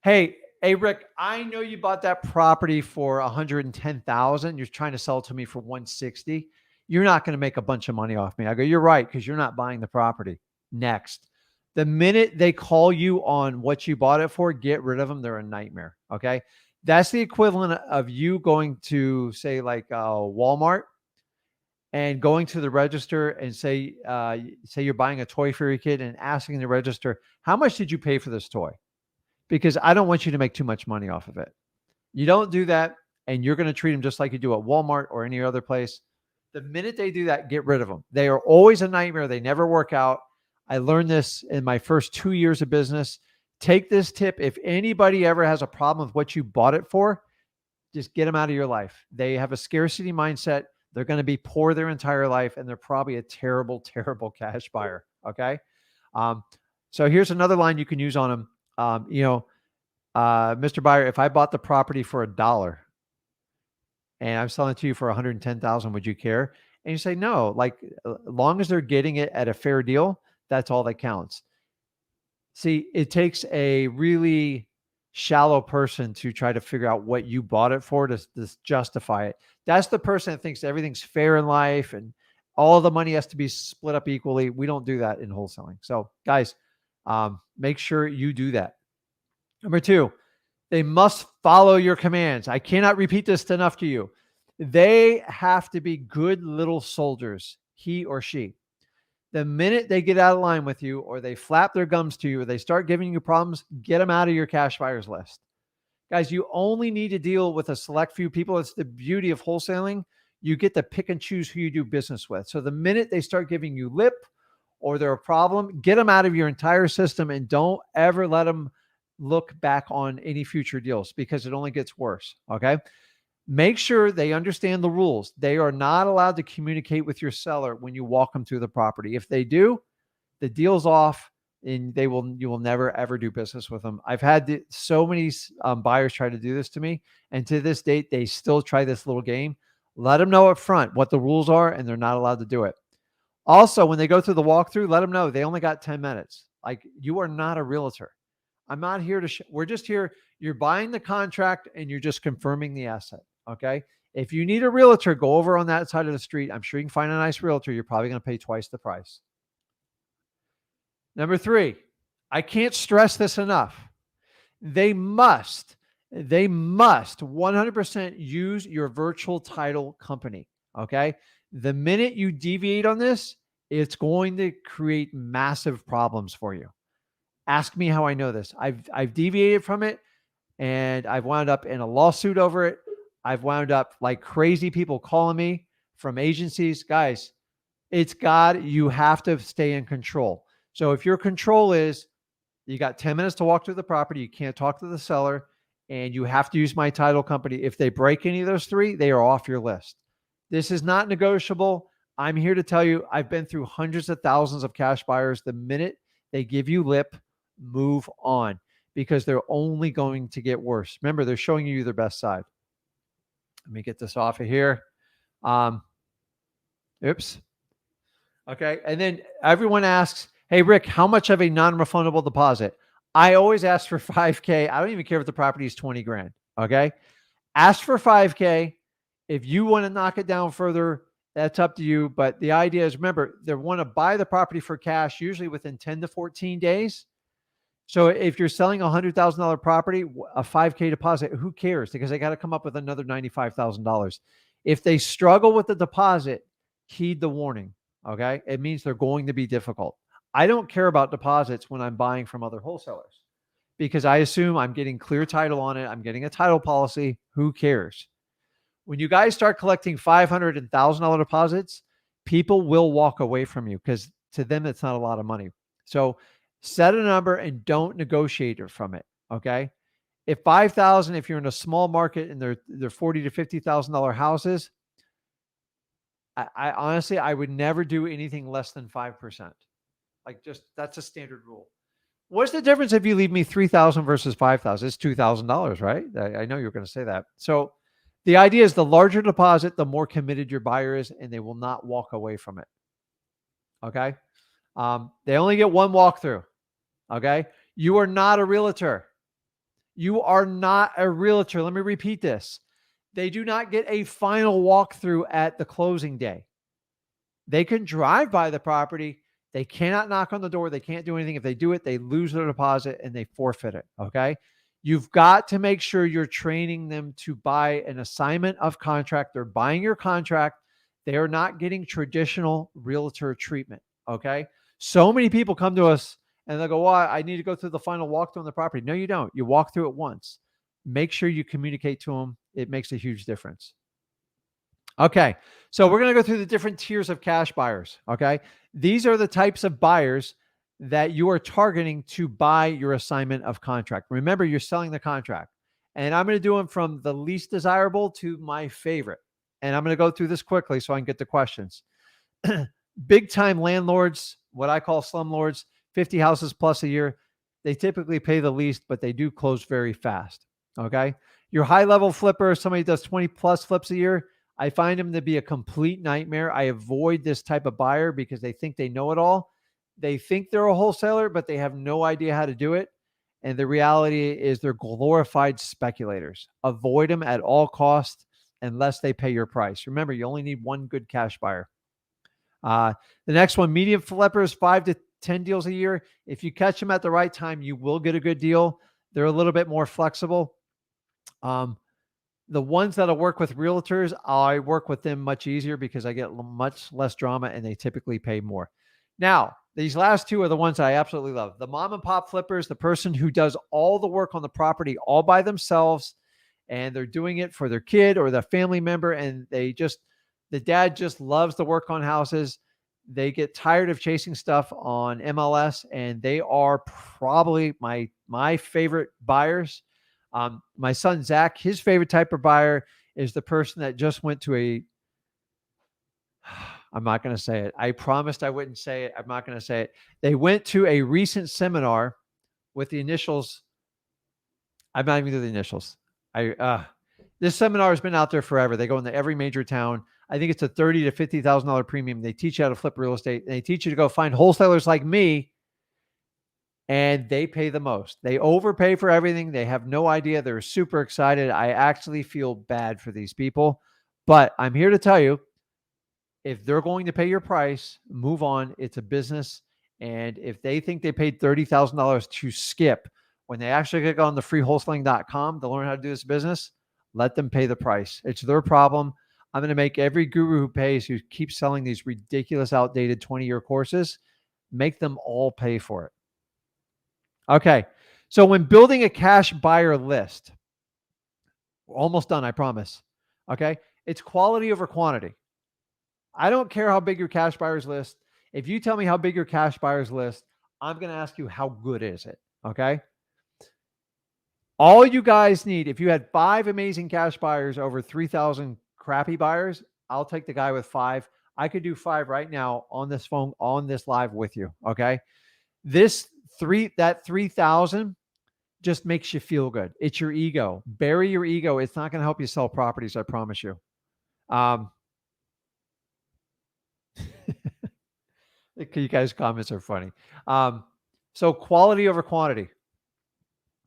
Speaker 1: Hey, Rick, I know you bought that property for 110,000. You're trying to sell it to me for 160. You're not going to make a bunch of money off me. I go, you're right, because you're not buying the property. Next. The minute they call you on what you bought it for, get rid of them. They're a nightmare. Okay. That's the equivalent of you going to say like Walmart and going to the register and say you're buying a toy for your kid and asking the register, how much did you pay for this toy? Because I don't want you to make too much money off of it. You don't do that, and you're going to treat them just like you do at Walmart or any other place. The minute they do that, get rid of them. They are always a nightmare. They never work out. I learned this in my first 2 years of business. Take this tip. If anybody ever has a problem with what you bought it for, just get them out of your life. They have a scarcity mindset. They're going to be poor their entire life, and they're probably a terrible, terrible cash buyer. Okay. So here's another line you can use on them. Mr. Buyer, if I bought the property for $1 and I'm selling it to you for 110,000, would you care? And you say, no, like as long as they're getting it at a fair deal, that's all that counts. See, it takes a really shallow person to try to figure out what you bought it for to justify it. That's the person that thinks everything's fair in life and all the money has to be split up equally. We don't do that in wholesaling. So guys, make sure you do that. Number two, they must follow your commands. I cannot repeat this enough to you. They have to be good little soldiers, he or she. The minute they get out of line with you or they flap their gums to you or they start giving you problems, get them out of your cash buyers list. Guys, you only need to deal with a select few people. It's the beauty of wholesaling. You get to pick and choose who you do business with. So the minute they start giving you lip or they're a problem, get them out of your entire system and don't ever let them look back on any future deals because it only gets worse. Okay. Make sure they understand the rules. They are not allowed to communicate with your seller when you walk them through the property. If they do, the deal's off and you will never ever do business with them. I've had so many buyers try to do this to me, and to this date, they still try this little game. Let them know up front what the rules are, and they're not allowed to do it. Also, when they go through the walkthrough, let them know they only got 10 minutes. Like, you are not a realtor. I'm not here to, we're just here. You're buying the contract and you're just confirming the asset. Okay. If you need a realtor, go over on that side of the street. I'm sure you can find a nice realtor. You're probably going to pay twice the price. Number three, I can't stress this enough. They must 100% use your virtual title company. Okay. The minute you deviate on this, it's going to create massive problems for you. Ask me how I know this. I've deviated from it and I've wound up in a lawsuit over it. I've wound up like crazy people calling me from agencies. Guys, it's God. You have to stay in control. So if your control is you got 10 minutes to walk through the property, you can't talk to the seller, and you have to use my title company. If they break any of those three, they are off your list. This is not negotiable. I'm here to tell you, I've been through hundreds of thousands of cash buyers. The minute they give you lip, move on because they're only going to get worse. Remember, they're showing you their best side. Let me get this off of here. Oops. Okay. And then everyone asks, hey, Rick, how much of a non-refundable deposit? I always ask for 5K. I don't even care if the property is 20 grand. Okay. Ask for 5K. If you want to knock it down further, that's up to you. But the idea is, remember, they want to buy the property for cash, usually within 10 to 14 days. So if you're selling a $100,000 property, a 5K deposit, who cares? Because they got to come up with another $95,000. If they struggle with the deposit, heed the warning. Okay. It means they're going to be difficult. I don't care about deposits when I'm buying from other wholesalers because I assume I'm getting clear title on it. I'm getting a title policy. Who cares? When you guys start collecting $500 and $1,000 deposits, people will walk away from you because to them, it's not a lot of money. So set a number and don't negotiate it from it. Okay. If 5,000, if you're in a small market and they're 40 to $50,000 houses, I honestly, I would never do anything less than 5%. Like, just that's a standard rule. What's the difference if you leave me 3,000 versus 5,000? It's $2,000, right? I know you're going to say that. So the idea is the larger deposit, the more committed your buyer is, and they will not walk away from it. Okay. They only get one walkthrough. Okay. You are not a realtor. You are not a realtor. Let me repeat this. They do not get a final walkthrough at the closing day. They can drive by the property. They cannot knock on the door. They can't do anything. If they do it, they lose their deposit and they forfeit it. Okay. You've got to make sure you're training them to buy an assignment of contract. They're buying your contract. They are not getting traditional realtor treatment. Okay. So many people come to us and they'll go, well, I need to go through the final walkthrough on the property. No, you don't. You walk through it once. Make sure you communicate to them. It makes a huge difference. Okay. So we're going to go through the different tiers of cash buyers. Okay. These are the types of buyers that you are targeting to buy your assignment of contract. Remember, you're selling the contract. And I'm going to do them from the least desirable to my favorite. And I'm going to go through this quickly so I can get to questions. Big time landlords, what I call slumlords, 50 houses plus a year. They typically pay the least, but they do close very fast. Okay. Your high level flipper, somebody does 20 plus flips a year, I find them to be a complete nightmare. I avoid this type of buyer because they think they know it all. They think they're a wholesaler, but they have no idea how to do it. And the reality is they're glorified speculators. Avoid them at all costs unless they pay your price. Remember, you only need one good cash buyer. The next one, medium flippers, 5 to 10 deals a year. If you catch them at the right time, you will get a good deal. They're a little bit more flexible. The ones that'll work with realtors, I work with them much easier because I get much less drama and they typically pay more. Now, these last two are the ones I absolutely love. The mom and pop flippers, the person who does all the work on the property all by themselves, and they're doing it for their kid or their family member, and the dad just loves to work on houses. They get tired of chasing stuff on MLS, and they are probably my favorite buyers. My son, Zach, his favorite type of buyer is the person that just went to I'm not going to say it. I promised I wouldn't say it. I'm not going to say it. They went to a recent seminar with the initials. I'm not even doing the initials. This seminar has been out there forever. They go into every major town. I think it's a $30,000 to $50,000 premium. They teach you how to flip real estate. And they teach you to go find wholesalers like me, and they pay the most. They overpay for everything. They have no idea. They're super excited. I actually feel bad for these people, but I'm here to tell you, if they're going to pay your price, move on. It's a business. And if they think they paid $30,000 to skip when they actually get on the freewholesaling.com to learn how to do this business, let them pay the price. It's their problem. I'm going to make every guru who pays, who keeps selling these ridiculous, outdated 20-year courses, make them all pay for it. Okay. So when building a cash buyer list, we're almost done, I promise. Okay. It's quality over quantity. I don't care how big your cash buyers list. If you tell me how big your cash buyers list, I'm going to ask you, how good is it? Okay. All you guys need, if you had 5 amazing cash buyers over 3,000 crappy buyers, I'll take the guy with 5. I could do 5 right now on this phone, on this live with you. Okay. That 3,000 just makes you feel good. It's your ego. Bury your ego. It's not going to help you sell properties. I promise you. You guys' comments are funny. So quality over quantity.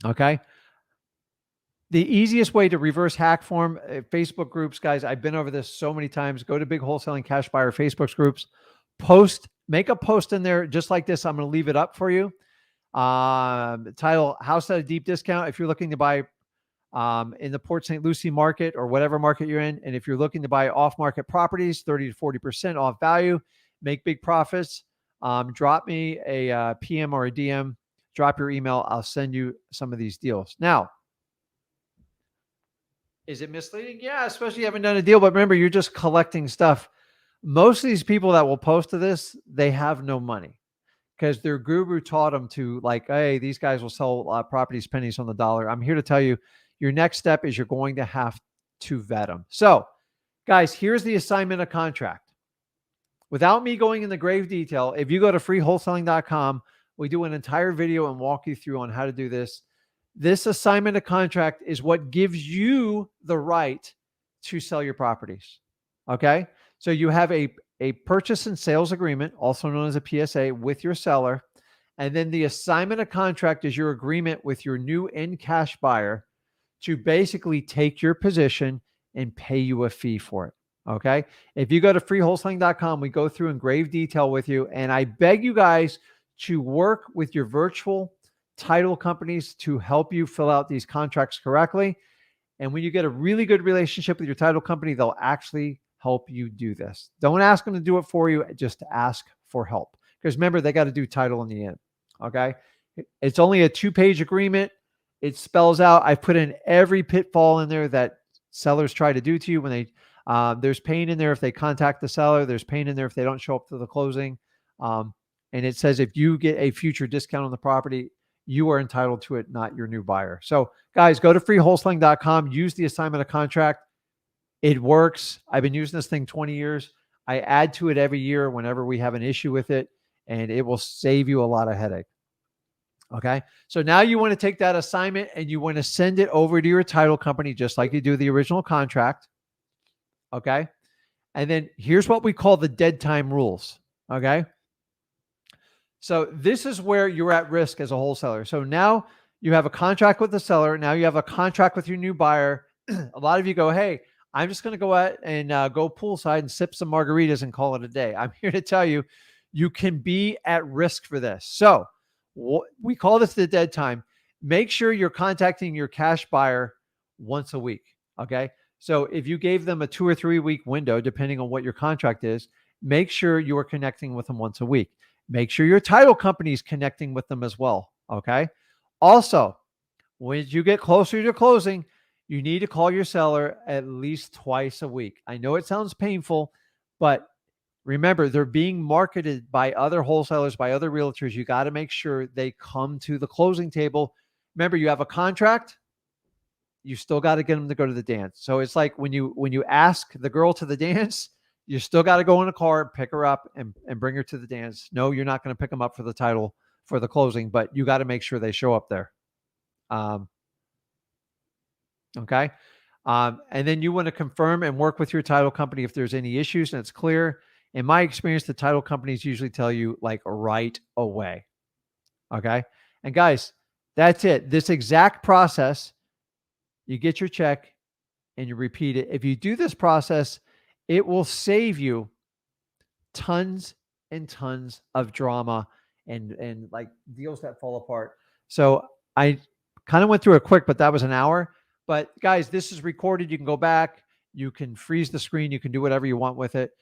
Speaker 1: Okay. The easiest way to reverse hack form, Facebook groups, guys, I've been over this so many times. Go to Big Wholesaling Cash Buyer Facebook groups, make a post in there just like this. I'm going to leave it up for you. Title, House at a Deep Discount. If you're looking to buy in the Port St. Lucie market or whatever market you're in, and if you're looking to buy off-market properties, 30 to 40% off value, make big profits, drop me a PM or a DM, drop your email. I'll send you some of these deals. Now, is it misleading? Yeah, especially if you haven't done a deal. But remember, you're just collecting stuff. Most of these people that will post to this, they have no money. because their guru taught them to, like, hey, these guys will sell properties pennies on the dollar. I'm here to tell you, your next step is you're going to have to vet them. So, guys, here's the assignment of contract. Without me going into grave detail, if you go to freewholesaling.com, we do an entire video and walk you through on how to do this. This assignment of contract is what gives you the right to sell your properties. Okay. So you have a purchase and sales agreement, also known as a PSA, with your seller. And then the assignment of contract is your agreement with your new in cash buyer to basically take your position and pay you a fee for it. Okay. If you go to freewholesaling.com, we go through in grave detail with you. And I beg you guys to work with your virtual title companies to help you fill out these contracts correctly. And when you get a really good relationship with your title company, they'll actually help you do this. Don't ask them to do it for you. Just ask for help. Because remember, they got to do title in the end. Okay. It's only a 2-page agreement. It spells out, I put in every pitfall in there that sellers try to do to you when they, there's pain in there if they contact the seller. There's pain in there if they don't show up to the closing. And it says if you get a future discount on the property, you are entitled to it, not your new buyer. So guys, go to freewholesaling.com, use the assignment of contract. It works. I've been using this thing 20 years. I add to it every year whenever we have an issue with it, and it will save you a lot of headache. Okay. So now you want to take that assignment and you want to send it over to your title company, just like you do the original contract. Okay. And then here's what we call the dead time rules. Okay. So this is where you're at risk as a wholesaler. So now you have a contract with the seller. Now you have a contract with your new buyer. A lot of you go, hey, I'm just going to go out and go poolside and sip some margaritas and call it a day. I'm here to tell you, you can be at risk for this. So we call this the dead time. Make sure you're contacting your cash buyer once a week. Okay. So if you gave them a 2 or 3 week window, depending on what your contract is, make sure you are connecting with them once a week. Make sure your title company is connecting with them as well. Okay. Also, when you get closer to closing, you need to call your seller at least twice a week. I know it sounds painful, but remember, they're being marketed by other wholesalers, by other realtors. You got to make sure they come to the closing table. Remember, you have a contract. You still got to get them to go to the dance. So it's like when you ask the girl to the dance, you still got to go in a car, pick her up, and bring her to the dance. No, you're not going to pick them up for the title for the closing, but you got to make sure they show up there. Okay. And then you want to confirm and work with your title company if there's any issues and it's clear. In my experience, the title companies usually tell you like right away. Okay. And guys, that's it. This exact process, you get your check and you repeat it. If you do this process, it will save you tons and tons of drama and like deals that fall apart. So I kind of went through it quick, but that was an hour. But guys, this is recorded. You can go back, you can freeze the screen, you can do whatever you want with it.